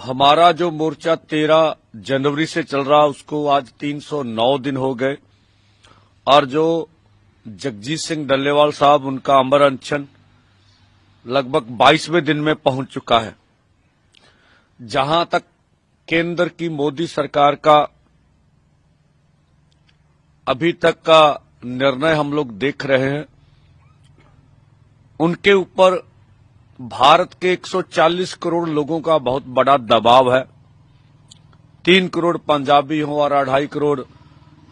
हमारा जो मोर्चा 13 जनवरी से चल रहा उसको आज 309 दिन हो गए और जो जगजीत सिंह डल्लेवाल साहब उनका अमर अनशन लगभग 22वें दिन में पहुंच चुका है। जहां तक केंद्र की मोदी सरकार का अभी तक का निर्णय हम लोग देख रहे हैं, उनके ऊपर भारत के 140 करोड़ लोगों का बहुत बड़ा दबाव है। 3 करोड़ पंजाबी हो और 2.5 करोड़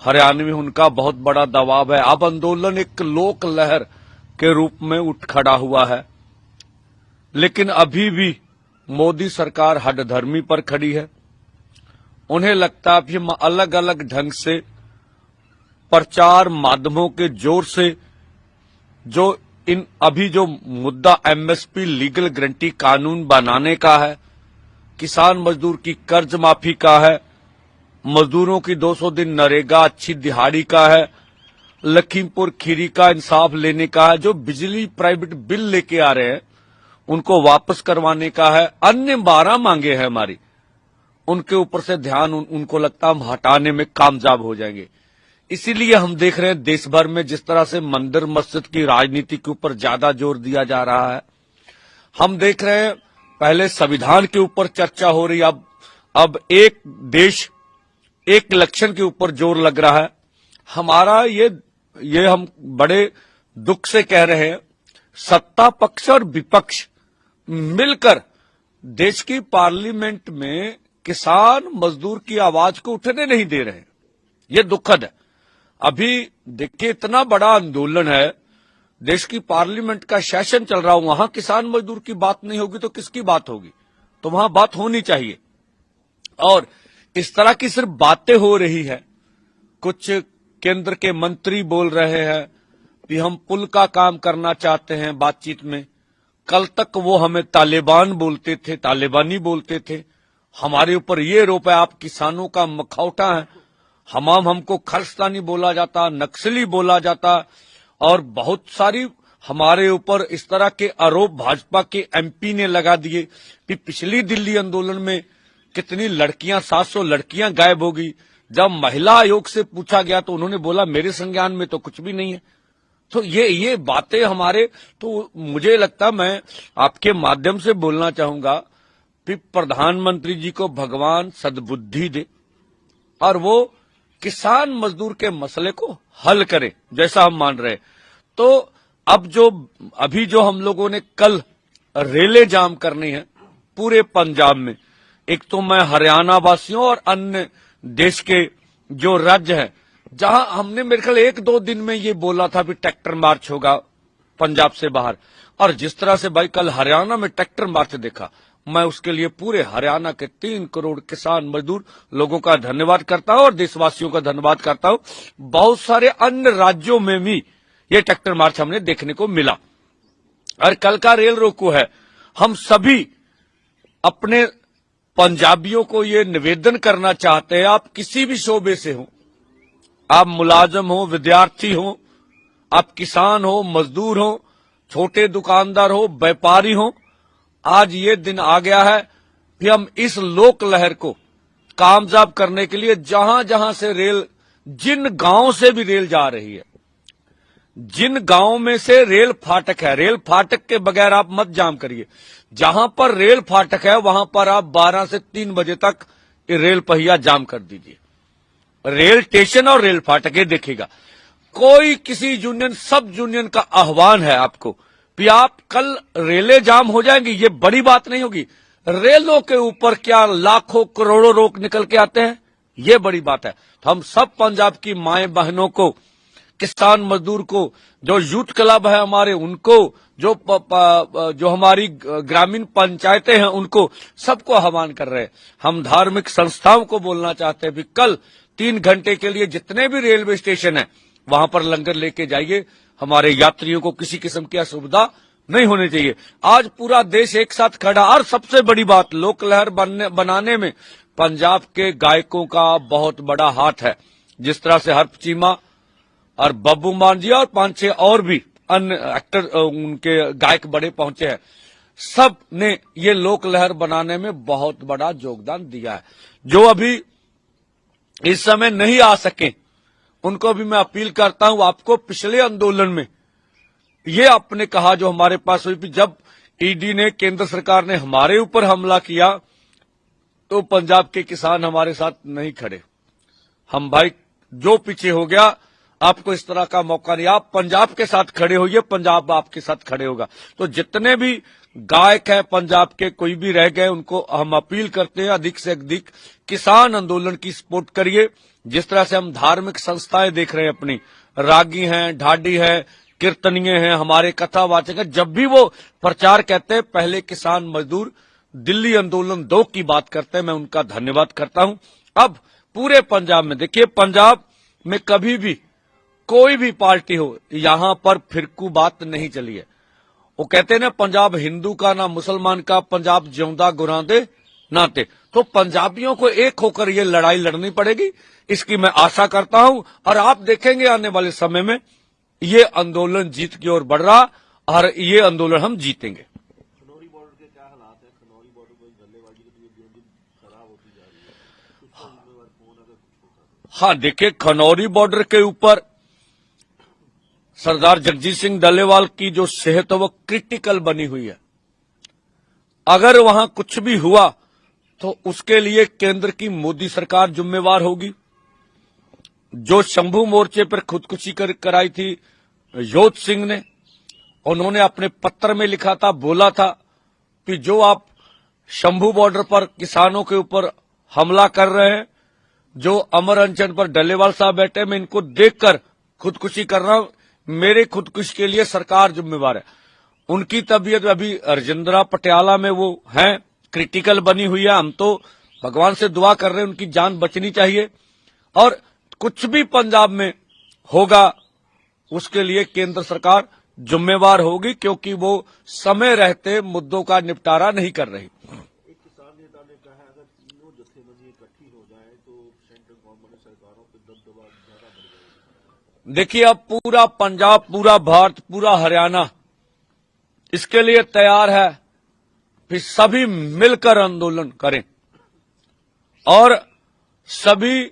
हरियाणवी, उनका बहुत बड़ा दबाव है। अब आंदोलन एक लोक लहर के रूप में उठ खड़ा हुआ है, लेकिन अभी भी मोदी सरकार हठधर्मी पर खड़ी है। उन्हें लगता है कि हम अलग अलग ढंग से प्रचार माध्यमों के जोर से जो अभी जो मुद्दा एमएसपी लीगल गारंटी कानून बनाने का है, किसान मजदूर की कर्ज माफी का है, मजदूरों की 200 दिन नरेगा अच्छी दिहाड़ी का है, लखीमपुर खीरी का इंसाफ लेने का है, जो बिजली प्राइवेट बिल लेके आ रहे हैं उनको वापस करवाने का है, अन्य 12 मांगे हैं हमारी, उनके ऊपर से ध्यान उनको लगता हम हटाने में कामयाब हो जाएंगे। इसीलिए हम देख रहे हैं देश भर में जिस तरह से मंदिर मस्जिद की राजनीति के ऊपर ज्यादा जोर दिया जा रहा है। हम देख रहे हैं पहले संविधान के ऊपर चर्चा हो रही, अब एक देश एक इलेक्शन के ऊपर जोर लग रहा है। हमारा ये हम बड़े दुख से कह रहे हैं, सत्ता पक्ष और विपक्ष मिलकर देश की पार्लियामेंट में किसान मजदूर की आवाज को उठने नहीं दे रहे हैं। ये दुखद है। अभी देखिए इतना बड़ा आंदोलन है, देश की पार्लियामेंट का सेशन चल रहा हो, वहां किसान मजदूर की बात नहीं होगी तो किसकी बात होगी? तो वहां बात होनी चाहिए। और इस तरह की सिर्फ बातें हो रही है। कुछ केंद्र के मंत्री बोल रहे हैं कि हम पुल का काम करना चाहते हैं बातचीत में। कल तक वो हमें तालिबान बोलते थे, तालिबानी बोलते थे। हमारे ऊपर ये आरोप है आप किसानों का मखौटा है। हमको खलिस्तानी बोला जाता, नक्सली बोला जाता और बहुत सारी हमारे ऊपर इस तरह के आरोप भाजपा के एमपी ने लगा दिए कि पिछली दिल्ली आंदोलन में कितनी लड़कियां, 700 लड़कियां गायब होगी। जब महिला आयोग से पूछा गया तो उन्होंने बोला मेरे संज्ञान में तो कुछ भी नहीं है। तो ये बातें हमारे, तो मुझे लगता, मैं आपके माध्यम से बोलना चाहूंगा कि प्रधानमंत्री जी को भगवान सद्बुद्धि दे और वो किसान मजदूर के मसले को हल करे जैसा हम मान रहे। तो अब अभी जो हम लोगों ने कल रेले जाम करनी है पूरे पंजाब में, एक तो मैं हरियाणा वासियों और अन्य देश के जो राज्य हैं जहां हमने मेरे ख्याल 1-2 दिन में ये बोला था कि ट्रैक्टर मार्च होगा पंजाब से बाहर, और जिस तरह से भाई कल हरियाणा में ट्रैक्टर मार्च देखा, मैं उसके लिए पूरे हरियाणा के 3 करोड़ किसान मजदूर लोगों का धन्यवाद करता हूं और देशवासियों का धन्यवाद करता हूं। बहुत सारे अन्य राज्यों में भी ये ट्रैक्टर मार्च हमने देखने को मिला। और कल का रेल रोको है, हम सभी अपने पंजाबियों को ये निवेदन करना चाहते हैं, आप किसी भी शोबे से हो, आप मुलाजम हो, विद्यार्थी हो, आप किसान हो, मजदूर हो, छोटे दुकानदार हो, व्यापारी हो, आज ये दिन आ गया है कि हम इस लोक लहर को कामयाब करने के लिए जहां जहां से रेल, जिन गांवों से भी रेल जा रही है, जिन गांवों में से रेल फाटक है, रेल फाटक के बगैर आप मत जाम करिए। जहां पर रेल फाटक है वहां पर आप 12 से 3 बजे तक रेल पहिया जाम कर दीजिए। रेल स्टेशन और रेल फाटक ये देखिएगा। कोई किसी यूनियन, सब यूनियन का आह्वान है आपको कि आप कल रेलें जाम हो जाएंगी, ये बड़ी बात नहीं होगी। रेलों के ऊपर क्या लाखों करोड़ों लोग निकल के आते हैं, ये बड़ी बात है। तो हम सब पंजाब की माएं बहनों को, किसान मजदूर को, जो यूथ क्लब है हमारे उनको, जो हमारी ग्रामीण पंचायतें हैं उनको, सबको आह्वान कर रहे हैं। हम धार्मिक संस्थाओं को बोलना चाहते हैं कि कल 3 घंटे के लिए जितने भी रेलवे स्टेशन है वहां पर लंगर लेके जाइए। हमारे यात्रियों को किसी किस्म की असुविधा नहीं होनी चाहिए। आज पूरा देश एक साथ खड़ा। और सबसे बड़ी बात, लोक लहर बनाने में पंजाब के गायकों का बहुत बड़ा हाथ है। जिस तरह से हर्ष चीमा और बब्बू मान जी और 5-6 और भी अन्य एक्टर, उनके गायक बड़े पहुंचे हैं। सब ने ये लोक लहर बनाने में बहुत बड़ा योगदान दिया है। जो अभी इस समय नहीं आ सके उनको भी मैं अपील करता हूं, आपको पिछले आंदोलन में ये आपने कहा जो हमारे पास हुई, जब ईडी ने, केंद्र सरकार ने हमारे ऊपर हमला किया तो पंजाब के किसान हमारे साथ नहीं खड़े। हम भाई जो पीछे हो गया, आपको इस तरह का मौका नहीं, आप पंजाब के साथ खड़े होइए, पंजाब आपके साथ खड़े होगा। तो जितने भी गायक हैं पंजाब के, कोई भी रह गए, उनको हम अपील करते हैं अधिक से अधिक किसान आंदोलन की सपोर्ट करिए। जिस तरह से हम धार्मिक संस्थाएं देख रहे हैं अपनी, रागी हैं, ढाडी है, कीर्तनीय हैं, हमारे कथावाचक हैं, जब भी वो प्रचार कहते हैं पहले किसान मजदूर दिल्ली आंदोलन 2 की बात करते हैं, मैं उनका धन्यवाद करता हूं। अब पूरे पंजाब में देखिए, पंजाब में कभी भी कोई भी पार्टी हो, यहां पर फिरकू बात नहीं चली है। वो कहते हैं ना, पंजाब हिंदू का ना मुसलमान का, पंजाब जिਉਂदा गुरां दे नाते। तो पंजाबियों को एक होकर ये लड़ाई लड़नी पड़ेगी, इसकी मैं आशा करता हूं। और आप देखेंगे आने वाले समय में ये आंदोलन जीत की ओर बढ़ रहा, और ये आंदोलन हम जीतेंगे। खनौरी बॉर्डर के क्या हालात है? खनौरी बॉर्डर पर डल्लेबाजी की दिन दिन खराब होती जा रही है, उसका जिम्मेवार कौन अगर कुछ होता है? हाँ देखिए, खनौरी बॉर्डर के ऊपर सरदार जगजीत सिंह डल्लेवाल की जो सेहत है वो क्रिटिकल बनी हुई है। अगर वहां कुछ भी हुआ तो उसके लिए केंद्र की मोदी सरकार जिम्मेवार होगी। जो शंभू मोर्चे पर खुदकुशी कराई थी योध सिंह ने, उन्होंने अपने पत्र में लिखा था, बोला था कि जो आप शंभू बॉर्डर पर किसानों के ऊपर हमला कर रहे हैं, जो अमर अनशन पर डल्लेवाल साहब बैठे, मैं इनको देखकर खुदकुशी कर रहा हूं, मेरे खुदकुशी के लिए सरकार जिम्मेवार है। उनकी तबीयत अभी राजेंद्रा पटियाला में वो हैं, क्रिटिकल बनी हुई है। हम तो भगवान से दुआ कर रहे हैं उनकी जान बचनी चाहिए। और कुछ भी पंजाब में होगा उसके लिए केंद्र सरकार जिम्मेवार होगी, क्योंकि वो समय रहते मुद्दों का निपटारा नहीं कर रही। एक किसान नेता ने कहा है, अगर तीनों जत्थेबंदी इकट्ठी हो जाए तो सेंट्रल गवर्नमेंट सरकारों पर दबदबा ज्यादा बढ़ जाएगा। देखिए, अब पूरा पंजाब, पूरा भारत, पूरा हरियाणा इसके लिए तैयार है, फिर सभी मिलकर आंदोलन करें। और सभी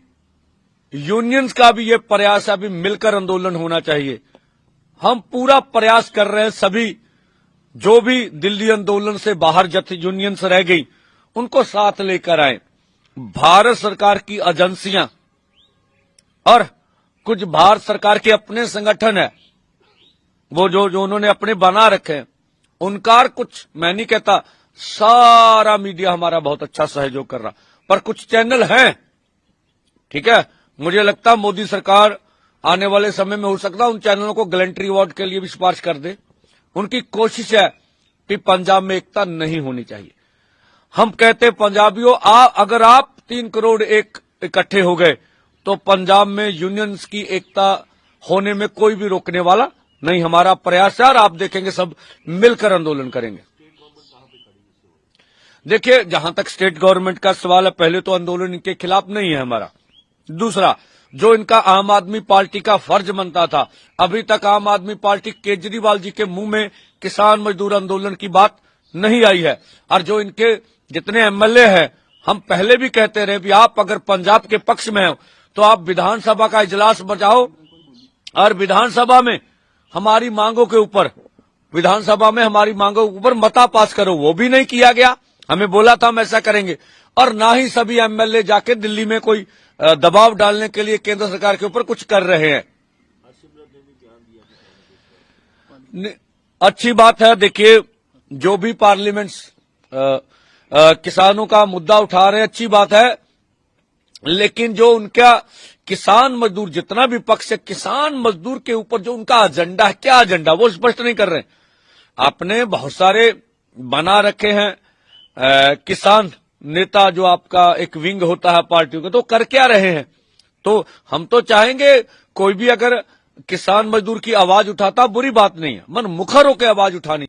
यूनियंस का भी ये प्रयास है, अभी मिलकर आंदोलन होना चाहिए। हम पूरा प्रयास कर रहे हैं, सभी जो भी दिल्ली आंदोलन से बाहर जत्थे यूनियंस रह गई उनको साथ लेकर आए। भारत सरकार की एजेंसियां और कुछ भारत सरकार के अपने संगठन है, वो जो उन्होंने अपने बना रखे हैं, उनका कुछ, मैं नहीं कहता सारा मीडिया हमारा बहुत अच्छा सहयोग कर रहा, पर कुछ चैनल हैं, ठीक है, मुझे लगता मोदी सरकार आने वाले समय में हो सकता उन चैनलों को गैलेंट्री अवार्ड के लिए भी सिफारिश कर दे। उनकी कोशिश है कि पंजाब में एकता नहीं होनी चाहिए। हम कहते पंजाबियों, अगर आप 3 करोड़ इकट्ठे हो गए तो पंजाब में यूनियंस की एकता होने में कोई भी रोकने वाला नहीं। हमारा प्रयास है और आप देखेंगे सब मिलकर आंदोलन करेंगे। देखिए, जहां तक स्टेट गवर्नमेंट का सवाल है, पहले तो आंदोलन इनके खिलाफ नहीं है हमारा। दूसरा, जो इनका आम आदमी पार्टी का फर्ज बनता था, अभी तक आम आदमी पार्टी केजरीवाल जी के मुंह में किसान मजदूर आंदोलन की बात नहीं आई है। और जो इनके जितने एमएलए हैं, हम पहले भी कहते रहे कि आप अगर पंजाब के पक्ष में हो तो आप विधानसभा का इजलास बजाओ और विधानसभा में हमारी मांगों के ऊपर, विधानसभा में हमारी मांगों के ऊपर मता पास करो। वो भी नहीं किया गया। हमें बोला था हम ऐसा करेंगे, और ना ही सभी एमएलए जाके दिल्ली में कोई दबाव डालने के लिए केंद्र सरकार के ऊपर कुछ कर रहे हैं। अच्छी बात है। देखिए, जो भी पार्लियामेंट्स किसानों का मुद्दा उठा रहे हैं, अच्छी बात है, लेकिन जो उनका किसान मजदूर, जितना भी पक्ष है, किसान मजदूर के ऊपर जो उनका एजेंडा है, क्या एजेंडा, वो स्पष्ट नहीं कर रहे। आपने बहुत सारे बना रखे हैं किसान नेता, जो आपका एक विंग होता है पार्टियों का, तो कर क्या रहे हैं। तो हम तो चाहेंगे कोई भी अगर किसान मजदूर की आवाज उठाता, बुरी बात नहीं है, मन मुखर होकर आवाज उठानी